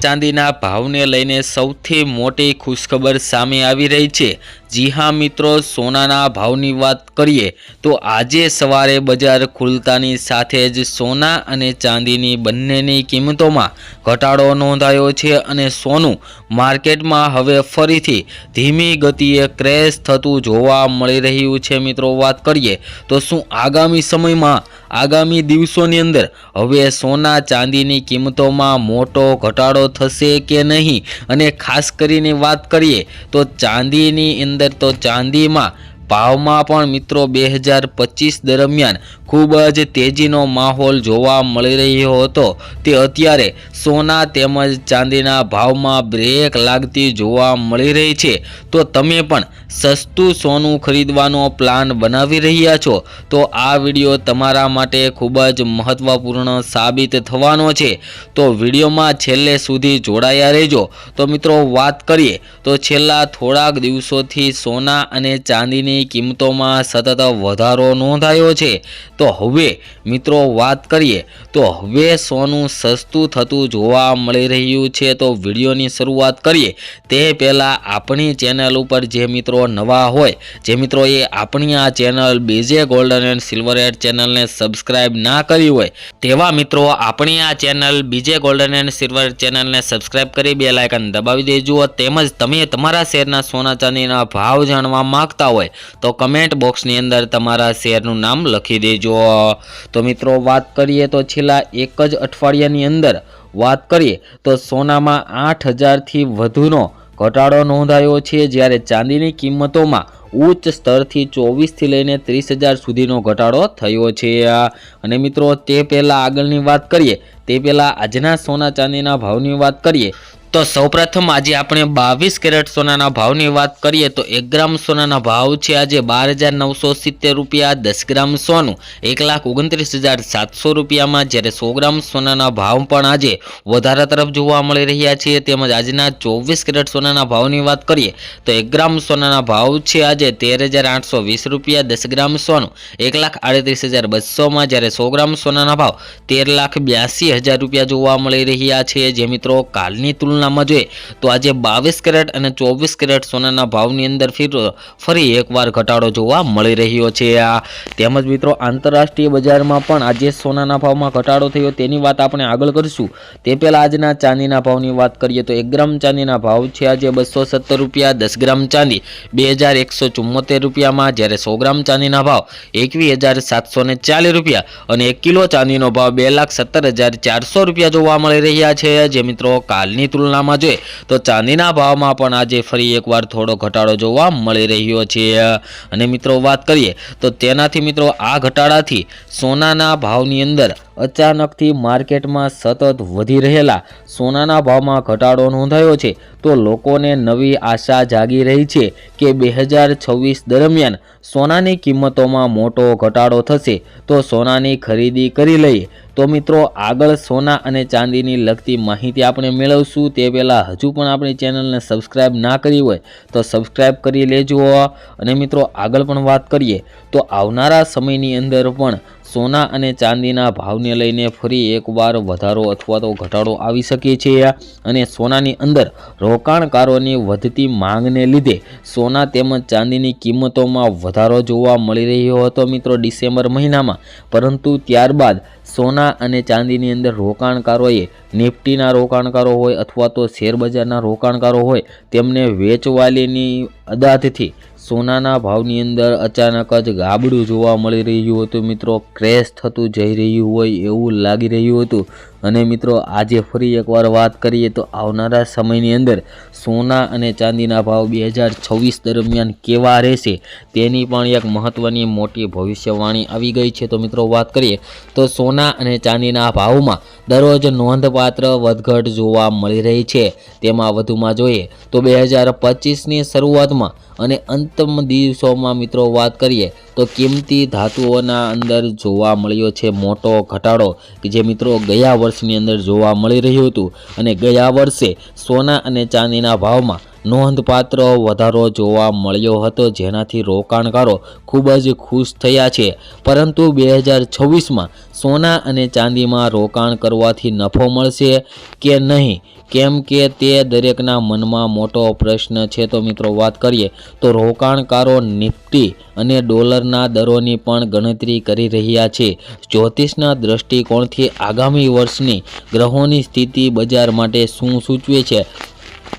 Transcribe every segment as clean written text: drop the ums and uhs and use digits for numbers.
ચાંદીના ભાવને લઈને સૌથી મોટી ખુશખબર સામે આવી રહી છે। જી હા મિત્રો, સોનાના ભાવની વાત કરીએ તો આજે સવારે બજાર ખુલતાની સાથે જ સોના અને ચાંદીની બંનેની કિંમતોમાં ઘટાડો નોંધાયો છે અને સોનું માર્કેટમાં હવે ફરીથી ધીમી ગતિએ ક્રેશ થતું જોવા મળી રહ્યું છે। મિત્રો વાત કરીએ તો શું આગામી સમયમાં આગામી દિવસોની અંદર હવે સોના ચાંદીની કિંમતોમાં મોટો ઘટાડો થશે કે નહીં, અને ખાસ કરીને વાત કરીએ તો ચાંદીની અંદર તો ચાંદીમાં ભાવમાં પણ મિત્રો 2025 દરમિયાન ખૂબ જ તેજીનો માહોલ જોવા મળી રહ્યો હતો, તે અત્યારે સોના તેમજ ચાંદીના ભાવમાં બ્રેક લાગતી જોવા મળી રહી છે। તો તમે પણ સસ્તું સોનું ખરીદવાનો પ્લાન બનાવી રહ્યા છો તો આ વિડીયો તમારા માટે ખૂબ જ મહત્વપૂર્ણ સાબિત થવાનો છે, તો વિડીયોમાં છેલ્લે સુધી જોડાયા રહેજો। તો મિત્રો વાત કરીએ તો છેલ્લા થોડાક દિવસોથી સોના અને ચાંદીની કિંમતોમાં સતત વધારો નોંધાયો છે। તો હવે મિત્રો વાત કરીએ તો હવે સોનું સસ્તું થતું જોવા મળી રહ્યું છે। તો વિડીયોની શરૂઆત કરીએ તે પહેલાં આપણી ચેનલ ઉપર જે મિત્રો નવા હોય, જે મિત્રોએ આપણી આ ચેનલ બીજે ગોલ્ડન એન્ડ સિલ્વર એડ ચેનલને સબસ્ક્રાઇબ ના કરી હોય તેવા મિત્રો આપણી આ ચેનલ બીજે ગોલ્ડન એન્ડ સિલ્વર ચેનલને સબસ્ક્રાઇબ કરી બેલ આઇકન દબાવી દેજો। તેમજ તમે તમારા શેરના સોના ચાંદીના ભાવ જાણવા માંગતા હોય તો કમેન્ટ બોક્સની અંદર તમારા શેરનું નામ લખી દેજો। તો મિત્રો વાત કરીએ તો છેલ્લા એક જ અઠવાડિયાની અંદર વાત કરીએ તો સોનામાં 8000થી વધુનો ઘટાડો નોંધાયો છે, જ્યારે ચાંદીની કિંમતોમાં ઉચ્ચ સ્તરથી 24થી લઈને 30000 સુધીનો ઘટાડો થયો છે। અને મિત્રો તે પહેલાં આગળની વાત કરીએ તે પહેલાં આજના સોના ચાંદીના ભાવની વાત કરીએ તો સૌપ્રથમ આજે આપણે 22 કેરેટ સોનાના ભાવની વાત કરીએ તો 1 ગ્રામ સોનાના ભાવ છે આજે 12970 રૂપિયા। 10 ગ્રામ સોનું 1,29,700 રૂપિયામાં, જ્યારે 100 ગ્રામ સોનાના ભાવ પણ આજે વધારા તરફ જોવા મળી રહ્યા છે। તેમજ આજના 24 કેરેટ સોનાના ભાવની વાત કરીએ તો 1 ગ્રામ સોનાના ભાવ છે આજે 13,820 રૂપિયા। 10 ગ્રામ સોનું 1,38,200માં, જ્યારે 100 ગ્રામ સોનાના ભાવ 13,82,000 રૂપિયા જોવા મળી રહ્યા છે। જે મિત્રો કાલની તુલના જોઈએ તો આજે 22 કેરેટ અને 24 કેરેટ સોનાના ભાવની અંદર ફરી એકવાર ઘટાડો જોવા મળી રહ્યો છે। તેમજ મિત્રો આંતરરાષ્ટ્રીય બજારમાં પણ આજે સોનાના ભાવમાં ઘટાડો થયો તેની વાત આપણે આગળ કરીશું। તે પહેલાં આજના ચાંદીના ભાવની વાત કરીએ તો 1 ગ્રામ ચાંદીના ભાવ છે આજે 270 રૂપિયા। 10 ગ્રામ ચાંદી 2174 રૂપિયામાં, જ્યારે 100 ગ્રામ ચાંદીના ભાવ 21,740 રૂપિયા અને 1 કિલો ચાંદીનો ભાવ 2,17,400 રૂપિયા જોવા મળી રહ્યા છે। જે મિત્રો કાલની તુલનામાં જોઈએ તો ચાંદીના ભાવમાં પણ આજે ફરી એકવાર થોડો ઘટાડો જોવા મળી રહ્યો છે। અને મિત્રો વાત કરીએ તો તેનાથી મિત્રો આ ઘટાડાથી સોનાના ભાવની અંદર અચાનકથી માર્કેટમાં સતત વધી રહેલા સોનાના ભાવમાં ઘટાડો નોંધાયો છે, તો લોકોને નવી આશા જાગી રહી છે કે 2026 દરમિયાન સોનાની કિંમતોમાં મોટો ઘટાડો થશે તો સોનાની ખરીદી કરી લઈએ। તો મિત્રો આગળ સોના અને ચાંદીની લગતી માહિતી આપણે મેળવશું તે પહેલાં હજુ પણ આપણી ચેનલને સબસ્ક્રાઇબ ના કરી હોય તો સબસ્ક્રાઇબ કરી લેજો। અને મિત્રો આગળ પણ વાત કરીએ તો આવનારા સમયની અંદર પણ સોના અને ચાંદીના ભાવને લઈને ફરી એકવાર વધારો અથવા તો ઘટાડો આવી શકે છે। અને સોનાની અંદર રોકાણકારોની વધતી માંગને લીધે સોના તેમજ ચાંદીની કિંમતોમાં વધારો જોવા મળી રહ્યો હતો મિત્રો ડિસેમ્બર મહિનામાં, પરંતુ ત્યારબાદ સોના અને ચાંદીની અંદર રોકાણકારોએ નિફ્ટીના રોકાણકારો હોય અથવા તો શેરબજારના રોકાણકારો હોય તેમને વેચવાલીની અદાધથી સોનાના ભાવની અંદર અચાનક જ ગાબડું જોવા મળી રહ્યું હતું મિત્રો, ક્રેશ થતું જઈ રહ્યું હોય એવું લાગી રહ્યું હતું। અને મિત્રો આજે ફરી એકવાર વાત કરીએ તો આવનારા સમયની અંદર સોના અને ચાંદીના ભાવ 2026 દરમિયાન કેવા રહેશે તેની પણ એક મહત્વની મોટી ભવિષ્યવાણી આવી ગઈ છે। તો મિત્રો વાત કરીએ તો સોના અને ચાંદીના ભાવમાં દરરોજ નોંધપાત્ર વધઘટ જોવા મળી રહી છે। તેમાં વધુમાં જોઈએ તો 2025ની શરૂઆતમાં અને અંતિમ દિવસોમાં મિત્રો વાત કરીએ તો કિંમતી ધાતુઓના અંદર જોવા મળ્યો છે મોટો ઘટાડો કે જે મિત્રો ગયા વર્ષની અંદર જોવા મળી રહ્યું હતું। અને ગયા વર્ષે સોના અને ચાંદીના ભાવમાં નોંધપાત્ર વધારો જોવા મળ્યો હતો, જેનાથી રોકાણકારો ખૂબ જ ખુશ થયા છે। પરંતુ 2026માં સોના અને ચાંદીમાં રોકાણ કરવાથી નફો મળશે કે નહીં, કેમ કે તે દરેકના મનમાં મોટો પ્રશ્ન છે। તો મિત્રો વાત કરીએ તો રોકાણકારો નિફ્ટી અને ડોલરના દરોની પણ ગણતરી કરી રહ્યા છે। જ્યોતિષના દૃષ્ટિકોણથી આગામી વર્ષની ગ્રહોની સ્થિતિ બજાર માટે શું સૂચવે છે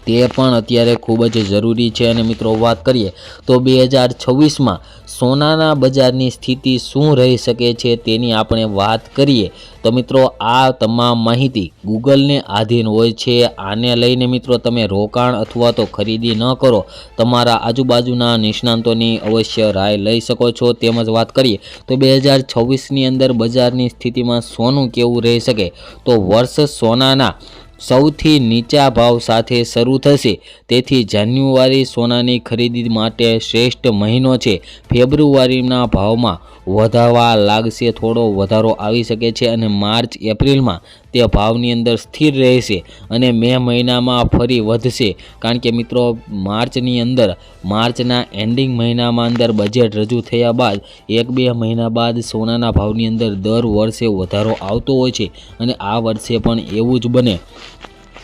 તે પણ અત્યારે ખૂબ જ જરૂરી છે। અને મિત્રો વાત કરીએ તો 2026માં સોનાના બજારની સ્થિતિ શું રહી શકે છે તેની આપણે વાત કરીએ તો મિત્રો આ તમામ માહિતી ગૂગલને આધીન હોય છે। આને લઈને મિત્રો તમે રોકાણ અથવા તો ખરીદી ન કરો, તમારા આજુબાજુના નિષ્ણાંતોની અવશ્ય રાય લઈ શકો છો। તેમજ વાત કરીએ તો 2026ની અંદર બજારની સ્થિતિમાં સોનું કેવું રહી શકે, તો વર્ષ સોનાના સૌથી નીચા ભાવ સાથે શરૂ થશે, તેથી જાન્યુઆરી સોનાની ખરીદી માટે શ્રેષ્ઠ મહિનો છે। ફેબ્રુઆરીના ભાવમાં વધવા લાગશે, થોડો વધારો આવી શકે છે અને માર્ચ એપ્રિલમાં તે ભાવની અંદર સ્થિર રહેશે અને મે મહિનામાં ફરી વધશે, કારણ કે મિત્રો માર્ચના એન્ડિંગ મહિનામાં અંદર બજેટ રજૂ થયા બાદ 1-2 મહિના બાદ સોનાના ભાવની અંદર દર વર્ષે વધારો આવતો હોય છે અને આ વર્ષે પણ એવું જ બને।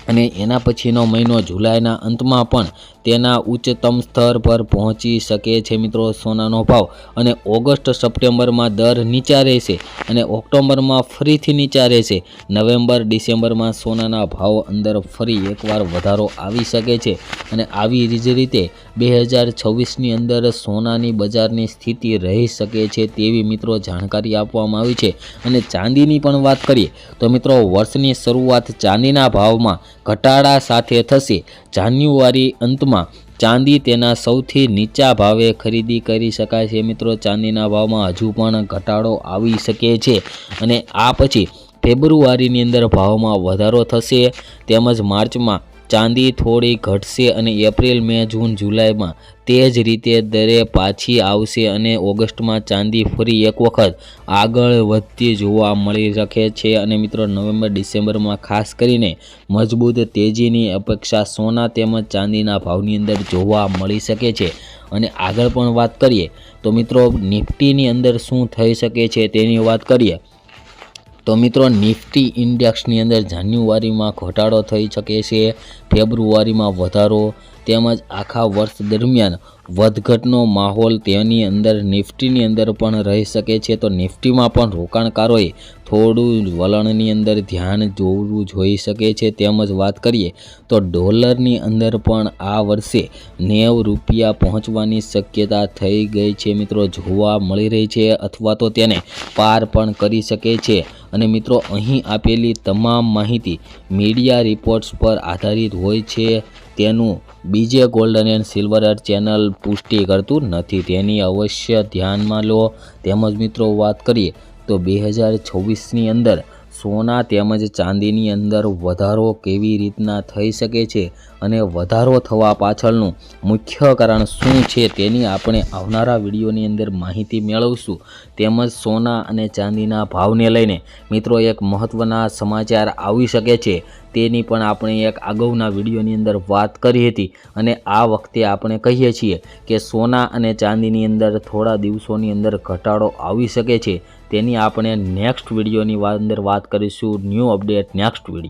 અને એના પછીનો મહિનો જુલાઈના અંતમાં પણ તેના ઉચ્ચતમ સ્તર પર પહોંચી શકે છે મિત્રો સોનાનો ભાવ, અને ઓગસ્ટ સપ્ટેમ્બરમાં દર નીચા રહેશે અને ઓક્ટોબરમાં ફરીથી નીચા રહેશે। નવેમ્બર ડિસેમ્બરમાં સોનાના ભાવ અંદર ફરી એકવાર વધારો આવી શકે છે અને આવી જ રીતે 2026ની અંદર સોનાની બજારની સ્થિતિ રહી શકે છે તેવી મિત્રો જાણકારી આપવામાં આવી છે। અને ચાંદીની પણ વાત કરીએ તો મિત્રો વર્ષની શરૂઆત ચાંદીના ભાવમાં ઘટાડા સાથે થશે। જાન્યુઆરી અંતમાં ચાંદી તેના સૌથી નીચા ભાવે ખરીદી કરી શકાય છે મિત્રો। ચાંદીના ભાવમાં હજુ પણ ઘટાડો આવી શકે છે અને આ પછી ફેબ્રુઆરીની અંદર ભાવમાં વધારો થશે, તેમજ માર્ચમાં ચાંદી થોડી ઘટશે અને એપ્રિલ, મે, જૂન, જુલાઈમાં તે જ રીતે દરે પાછી આવશે અને ઓગસ્ટમાં ચાંદી ફરી એક વખત આગળ વધતી જોવા મળી શકે છે। અને મિત્રો નવેમ્બર ડિસેમ્બરમાં ખાસ કરીને મજબૂત તેજીની અપેક્ષા સોના તેમજ ચાંદીના ભાવની અંદર જોવા મળી શકે છે। અને આગળ પણ વાત કરીએ તો મિત્રો નિફ્ટીની અંદર શું થઈ શકે છે તેની વાત કરીએ તો મિત્રો નિફ્ટી ઇન્ડેક્સની અંદર જાન્યુઆરીમાં ઘટાડો થઈ શકે છે, ફેબ્રુઆરીમાં વધારો, તેમજ આખા વર્ષ દરમિયાન વધઘટનો માહોલ તેની અંદર નિફ્ટીની અંદર પણ રહી શકે છે। તો નિફ્ટીમાં પણ રોકાણકારોએ થોડું વલણની અંદર ધ્યાન દોરવું જોઈ શકે છે। તેમજ વાત કરીએ તો ડોલરની અંદર પણ આ વર્ષે 90 રૂપિયા પહોંચવાની શક્યતા થઈ ગઈ છે મિત્રો, જોવા મળી રહી છે, અથવા તો તેને પાર પણ કરી શકે છે। અને મિત્રો અહીં આપેલી તમામ માહિતી મીડિયા રિપોર્ટ્સ પર આધારિત હોય છે, તેનું બીજે ગોલ્ડ એન્ડ સિલ્વર ચેનલ પુષ્ટિ કરતું નથી, તેની અવશ્ય ધ્યાનમાં લો। તેમજ મિત્રો વાત કરીએ તો 2026ની અંદર સોના તેમજ ચાંદીની અંદર વધારો કેવી રીતના થઈ શકે છે અને વધારો થવા પાછળનું મુખ્ય કારણ શું છે તેની આપણે આવનારા વિડીયોની અંદર માહિતી મેળવશું। તેમજ સોના અને ચાંદીના ભાવને લઈને મિત્રો એક મહત્ત્વના સમાચાર આવી શકે છે તેની પણ આપણે એક અગાઉના વિડીયોની અંદર વાત કરી હતી, અને આ વખતે આપણે કહીએ છીએ કે સોના અને ચાંદીની અંદર થોડા દિવસોની અંદર ઘટાડો આવી શકે છે, તેની આપણે નેક્સ્ટ વિડીયોની અંદર વાત કરીશું। New update next video.